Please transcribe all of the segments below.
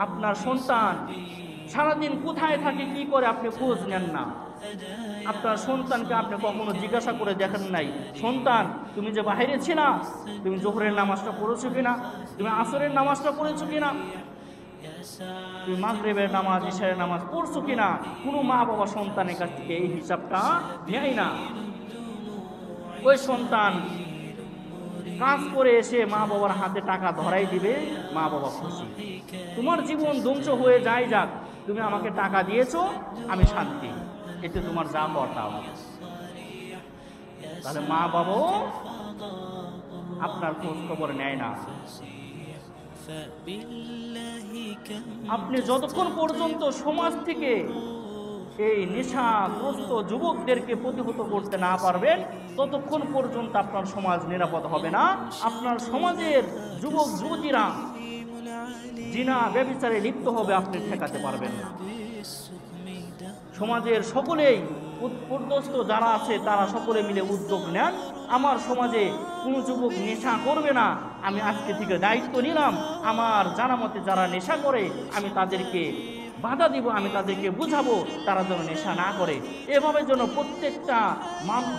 আপনার সন্তান সারাদিন কোথায় থাকে, কি করে, আপনি খোঁজ নেন না। আপনার সন্তানকে আপনি কখনো জিজ্ঞাসা করে দেখেন নাই, সন্তান তুমি যে বাইরে ছিলা, তুমি জোহরের নামাজটা পড়েছো কিনা, তুমি আসরের নামাজটা পড়েছো কিনা, তুমি মাগরিবের নামাজ, ইশারের নামাজ পড়ছো কিনা। কোনো মা বাবা সন্তানের কাছ থেকে এই হিসাবটা নেয় না। ওই সন্তান কাজ করে এসে মা বাবার হাতে টাকা ধরাই দিবে, মা বাবা খুশি। তোমার জীবন ধ্বংস হয়ে যায় যাক, তুমি আমাকে টাকা দিয়েছো, আমি শান্তি, এতে তোমার যা কর্তা আমার। তাহলে মা বাবাও আপনার খোঁজ খবর নেয় না। আপনি যতক্ষণ পর্যন্ত সমাজ থেকে এই নেশাগ্রস্ত যুবকদেরকে প্রতিহত করতে না পারবেন, ততক্ষণ পর্যন্ত আপনার সমাজ নিরাপদ হবে না। আপনার সমাজের যুবক যুবতীরা জিনা ব্যভিচারে লিপ্ত হবে, আপনি ঠেকাতে পারবেন না। সমাজের সকলেই উদ্বস্ত যারা আছে তারা সকলে মিলে উদ্যোগ নেন, আমার সমাজে কোনো যুবক নেশা করবে না। আমি আজকে থেকে দায়িত্ব নিলাম, আমার জানা মতে যারা নেশা করে আমি তাদেরকে বাধা দিব, আমি তাদেরকে বুঝাবো তারা যেন নেশা না করে। এভাবে যেন প্রত্যেকটা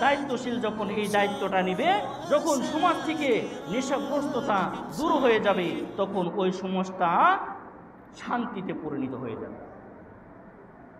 দায়িত্বশীল যখন এই দায়িত্বটা নিবে, যখন সমাজ থেকে নেশাগ্রস্ততা দূর হয়ে যাবে, তখন ওই সমাজটা শান্তিতে পরিণত হয়ে যাবে।